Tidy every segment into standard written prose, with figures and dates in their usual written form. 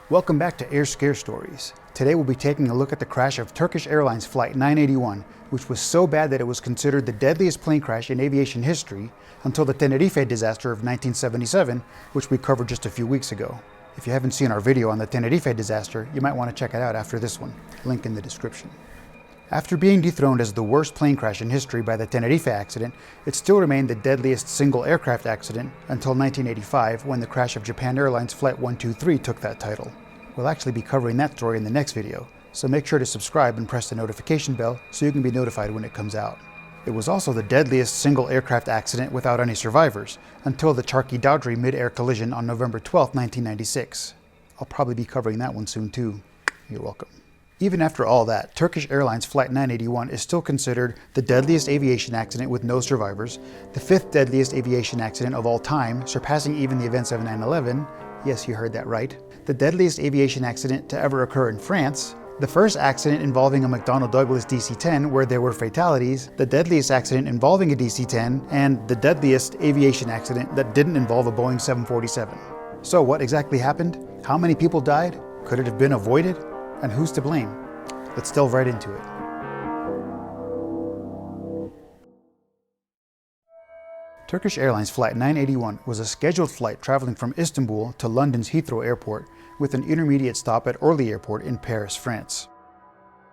Welcome back to AirScareStories. Today we'll be taking a look at the crash of Turkish Airlines Flight 981, which was so bad that it was considered the deadliest plane crash in aviation history until the Tenerife disaster of 1977, which we covered just a few weeks ago. If you haven't seen our video on the Tenerife disaster, you might want to check it out after this one. Link in the description. After being dethroned as the worst plane crash in history by the Tenerife accident, it still remained the deadliest single aircraft accident until 1985, when the crash of Japan Airlines Flight 123 took that title. We'll actually be covering that story in the next video, so make sure to subscribe and press the notification bell so you can be notified when it comes out. It was also the deadliest single aircraft accident without any survivors, until the Charkhi-Dowdri mid-air collision on November 12, 1996. I'll probably be covering that one soon too. You're welcome. Even after all that, Turkish Airlines Flight 981 is still considered the deadliest aviation accident with no survivors, the 5th deadliest aviation accident of all time, surpassing even the events of 9/11, yes, you heard that right, the deadliest aviation accident to ever occur in France, the first accident involving a McDonnell Douglas DC-10 where there were fatalities, the deadliest accident involving a DC-10, and the deadliest aviation accident that didn't involve a Boeing 747. So what exactly happened? How many people died? Could it have been avoided? And who's to blame? Let's delve right into it. Turkish Airlines Flight 981 was a scheduled flight traveling from Istanbul to London's Heathrow Airport with an intermediate stop at Orly Airport in Paris, France.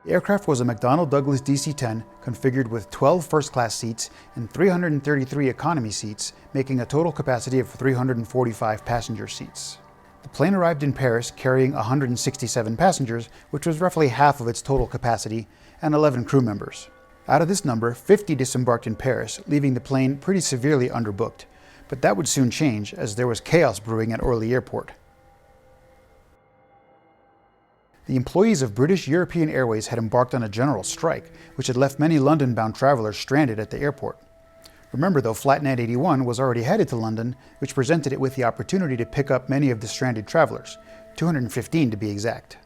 The aircraft was a McDonnell Douglas DC-10 configured with 12 first-class seats and 333 economy seats, making a total capacity of 345 passenger seats. The plane arrived in Paris carrying 167 passengers, which was roughly half of its total capacity, and 11 crew members. Out of this number, 50 disembarked in Paris, leaving the plane pretty severely underbooked. But that would soon change, as there was chaos brewing at Orly Airport. The employees of British European Airways had embarked on a general strike, which had left many London-bound travelers stranded at the airport. Remember though, Flight 981 was already headed to London, which presented it with the opportunity to pick up many of the stranded travelers, 215 to be exact.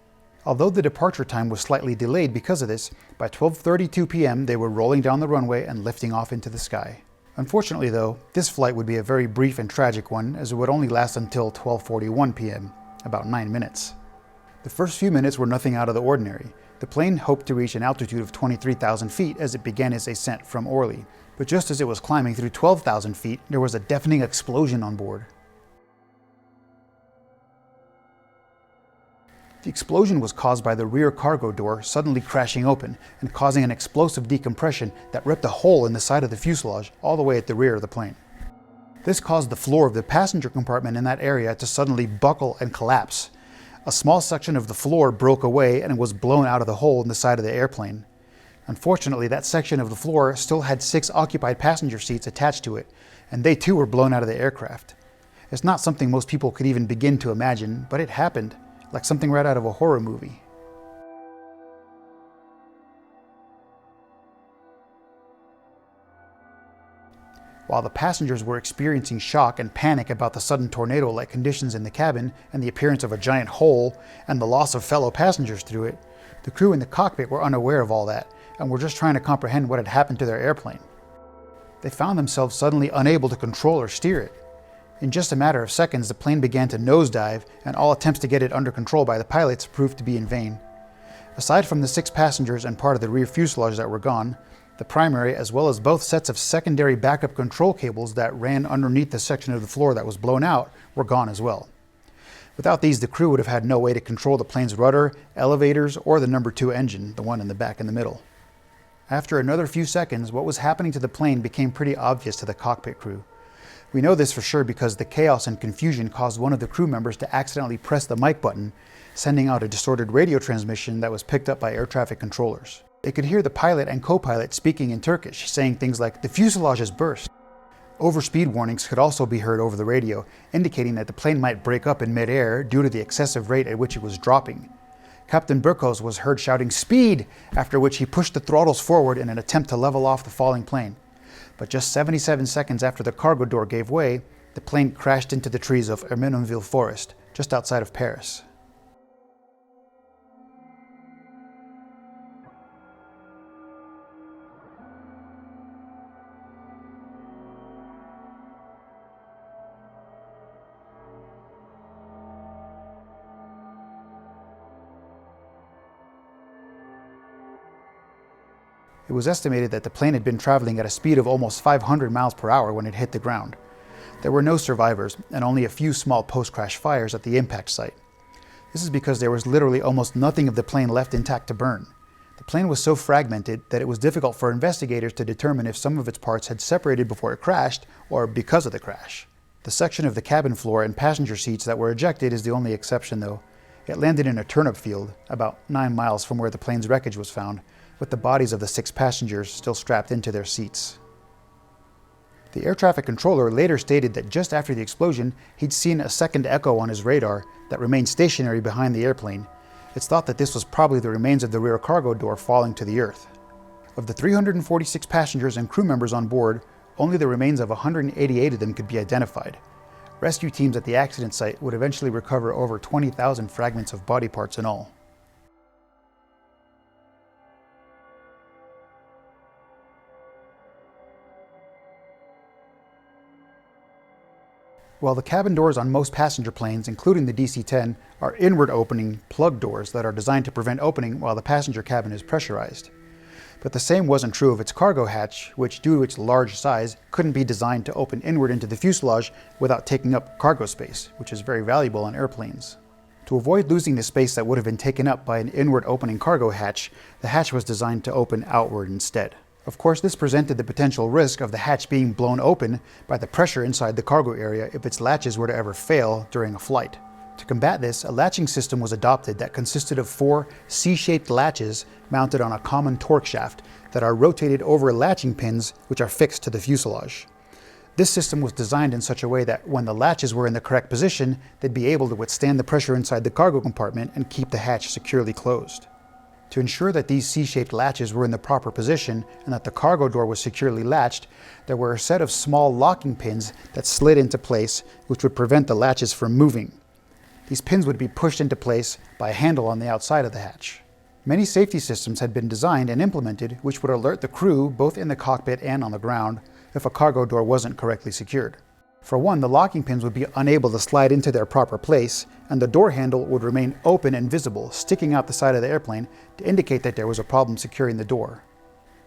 Although the departure time was slightly delayed because of this, by 12:32 p.m. they were rolling down the runway and lifting off into the sky. Unfortunately though, this flight would be a very brief and tragic one, as it would only last until 12:41 p.m., about 9 minutes. The first few minutes were nothing out of the ordinary. The plane hoped to reach an altitude of 23,000 feet as it began its ascent from Orly. But just as it was climbing through 12,000 feet, there was a deafening explosion on board. The explosion was caused by the rear cargo door suddenly crashing open and causing an explosive decompression that ripped a hole in the side of the fuselage all the way at the rear of the plane. This caused the floor of the passenger compartment in that area to suddenly buckle and collapse. A small section of the floor broke away and was blown out of the hole in the side of the airplane. Unfortunately, that section of the floor still had 6 occupied passenger seats attached to it, and they too were blown out of the aircraft. It's not something most people could even begin to imagine, but it happened, like something right out of a horror movie. While the passengers were experiencing shock and panic about the sudden tornado-like conditions in the cabin and the appearance of a giant hole and the loss of fellow passengers through it, the crew in the cockpit were unaware of all that and were just trying to comprehend what had happened to their airplane. They found themselves suddenly unable to control or steer it. In just a matter of seconds, the plane began to nosedive, and all attempts to get it under control by the pilots proved to be in vain. Aside from the 6 passengers and part of the rear fuselage that were gone, the primary as well as both sets of secondary backup control cables that ran underneath the section of the floor that was blown out were gone as well. Without these, the crew would have had no way to control the plane's rudder, elevators, or the number 2 engine, the one in the back in the middle. After another few seconds, what was happening to the plane became pretty obvious to the cockpit crew. We know this for sure because the chaos and confusion caused one of the crew members to accidentally press the mic button, sending out a distorted radio transmission that was picked up by air traffic controllers. They could hear the pilot and co-pilot speaking in Turkish, saying things like, "The fuselage has burst." Overspeed warnings could also be heard over the radio, indicating that the plane might break up in mid-air due to the excessive rate at which it was dropping. Captain Burkos was heard shouting, "Speed!" after which he pushed the throttles forward in an attempt to level off the falling plane. But just 77 seconds after the cargo door gave way, the plane crashed into the trees of Ermenonville Forest, just outside of Paris. It was estimated that the plane had been traveling at a speed of almost 500 miles per hour when it hit the ground. There were no survivors and only a few small post-crash fires at the impact site. This is because there was literally almost nothing of the plane left intact to burn. The plane was so fragmented that it was difficult for investigators to determine if some of its parts had separated before it crashed or because of the crash. The section of the cabin floor and passenger seats that were ejected is the only exception though. It landed in a turnip field, about 9 miles from where the plane's wreckage was found, with the bodies of the 6 passengers still strapped into their seats. The air traffic controller later stated that just after the explosion, he'd seen a second echo on his radar that remained stationary behind the airplane. It's thought that this was probably the remains of the rear cargo door falling to the earth. Of the 346 passengers and crew members on board, only the remains of 188 of them could be identified. Rescue teams at the accident site would eventually recover over 20,000 fragments of body parts in all. While the cabin doors on most passenger planes, including the DC-10, are inward-opening plug doors that are designed to prevent opening while the passenger cabin is pressurized. But the same wasn't true of its cargo hatch, which, due to its large size, couldn't be designed to open inward into the fuselage without taking up cargo space, which is very valuable on airplanes. To avoid losing the space that would have been taken up by an inward-opening cargo hatch, the hatch was designed to open outward instead. Of course, this presented the potential risk of the hatch being blown open by the pressure inside the cargo area if its latches were to ever fail during a flight. To combat this, a latching system was adopted that consisted of 4 C-shaped latches mounted on a common torque shaft that are rotated over latching pins which are fixed to the fuselage. This system was designed in such a way that when the latches were in the correct position, they'd be able to withstand the pressure inside the cargo compartment and keep the hatch securely closed. To ensure that these C-shaped latches were in the proper position and that the cargo door was securely latched, there were a set of small locking pins that slid into place which would prevent the latches from moving. These pins would be pushed into place by a handle on the outside of the hatch. Many safety systems had been designed and implemented which would alert the crew, both in the cockpit and on the ground, if a cargo door wasn't correctly secured. For one, the locking pins would be unable to slide into their proper place, and the door handle would remain open and visible, sticking out the side of the airplane to indicate that there was a problem securing the door.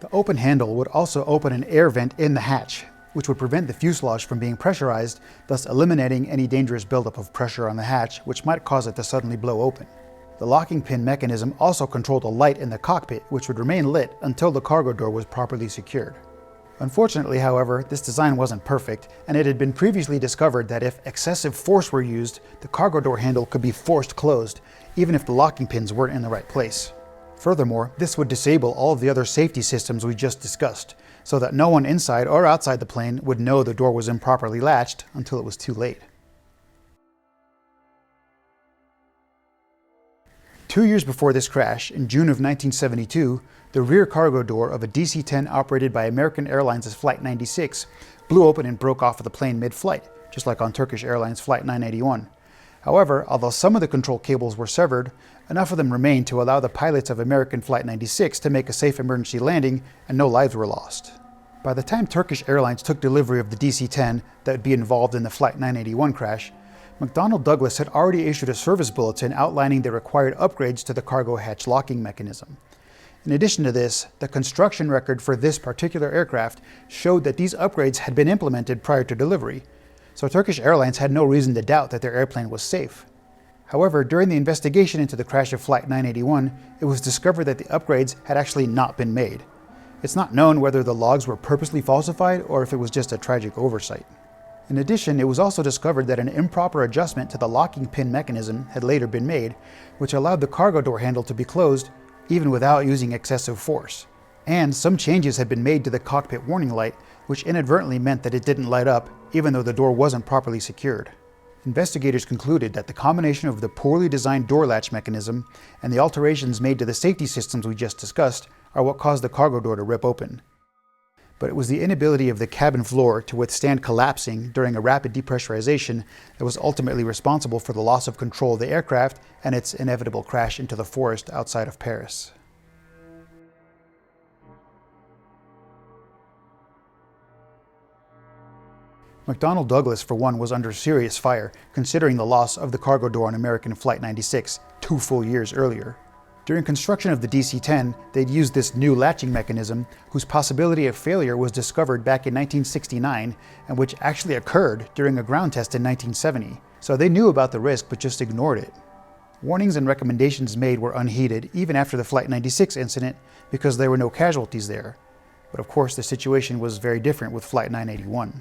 The open handle would also open an air vent in the hatch, which would prevent the fuselage from being pressurized, thus eliminating any dangerous buildup of pressure on the hatch, which might cause it to suddenly blow open. The locking pin mechanism also controlled a light in the cockpit, which would remain lit until the cargo door was properly secured. Unfortunately, however, this design wasn't perfect, and it had been previously discovered that if excessive force were used, the cargo door handle could be forced closed, even if the locking pins weren't in the right place. Furthermore, this would disable all of the other safety systems we just discussed, so that no one inside or outside the plane would know the door was improperly latched until it was too late. 2 years before this crash, in June of 1972, the rear cargo door of a DC-10 operated by American Airlines' Flight 96 blew open and broke off of the plane mid-flight, just like on Turkish Airlines Flight 981. However, although some of the control cables were severed, enough of them remained to allow the pilots of American Flight 96 to make a safe emergency landing, and no lives were lost. By the time Turkish Airlines took delivery of the DC-10 that would be involved in the Flight 981 crash, McDonnell Douglas had already issued a service bulletin outlining the required upgrades to the cargo hatch locking mechanism. In addition to this, the construction record for this particular aircraft showed that these upgrades had been implemented prior to delivery, so Turkish Airlines had no reason to doubt that their airplane was safe. However, during the investigation into the crash of Flight 981, it was discovered that the upgrades had actually not been made. It's not known whether the logs were purposely falsified or if it was just a tragic oversight. In addition, it was also discovered that an improper adjustment to the locking pin mechanism had later been made, which allowed the cargo door handle to be closed even without using excessive force. And some changes had been made to the cockpit warning light, which inadvertently meant that it didn't light up, even though the door wasn't properly secured. Investigators concluded that the combination of the poorly designed door latch mechanism and the alterations made to the safety systems we just discussed are what caused the cargo door to rip open. But it was the inability of the cabin floor to withstand collapsing during a rapid depressurization that was ultimately responsible for the loss of control of the aircraft and its inevitable crash into the forest outside of Paris. McDonnell Douglas, for one, was under serious fire, considering the loss of the cargo door on American Flight 96 2 full years earlier. During construction of the DC-10, they'd used this new latching mechanism whose possibility of failure was discovered back in 1969 and which actually occurred during a ground test in 1970. So they knew about the risk but just ignored it. Warnings and recommendations made were unheeded even after the Flight 96 incident because there were no casualties there. But of course the situation was very different with Flight 981.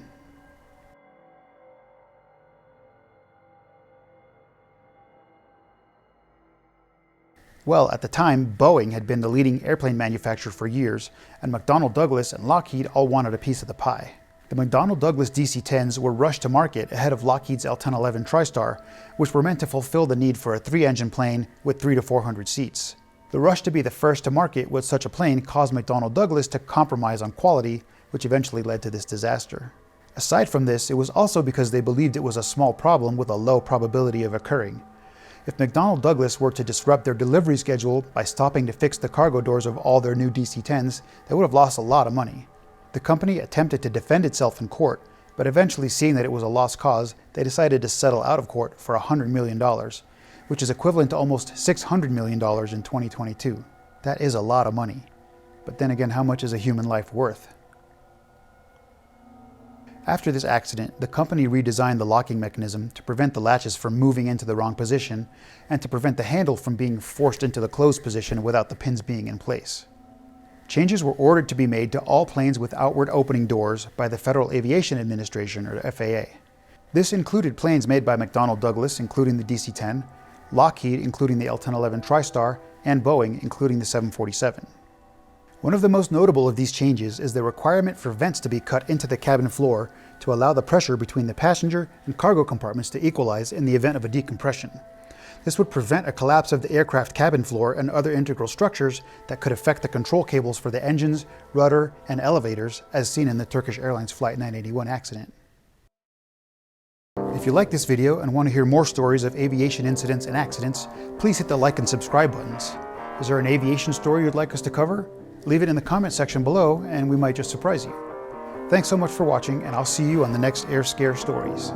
Well, at the time, Boeing had been the leading airplane manufacturer for years, and McDonnell Douglas and Lockheed all wanted a piece of the pie. The McDonnell Douglas DC-10s were rushed to market ahead of Lockheed's L-1011 TriStar, which were meant to fulfill the need for a 3-engine plane with 300 to 400 seats. The rush to be the first to market with such a plane caused McDonnell Douglas to compromise on quality, which eventually led to this disaster. Aside from this, it was also because they believed it was a small problem with a low probability of occurring. If McDonnell Douglas were to disrupt their delivery schedule by stopping to fix the cargo doors of all their new DC-10s, they would have lost a lot of money. The company attempted to defend itself in court, but eventually seeing that it was a lost cause, they decided to settle out of court for $100 million, which is equivalent to almost $600 million in 2022. That is a lot of money. But then again, how much is a human life worth? After this accident, the company redesigned the locking mechanism to prevent the latches from moving into the wrong position and to prevent the handle from being forced into the closed position without the pins being in place. Changes were ordered to be made to all planes with outward opening doors by the Federal Aviation Administration, or FAA. This included planes made by McDonnell Douglas, including the DC-10, Lockheed, including the L-1011 TriStar, and Boeing, including the 747. One of the most notable of these changes is the requirement for vents to be cut into the cabin floor to allow the pressure between the passenger and cargo compartments to equalize in the event of a decompression. This would prevent a collapse of the aircraft cabin floor and other integral structures that could affect the control cables for the engines, rudder, and elevators, as seen in the Turkish Airlines Flight 981 accident. If you like this video and want to hear more stories of aviation incidents and accidents, please hit the like and subscribe buttons. Is there an aviation story you'd like us to cover? Leave it in the comment section below and we might just surprise you. Thanks so much for watching, and I'll see you on the next AirScare Stories.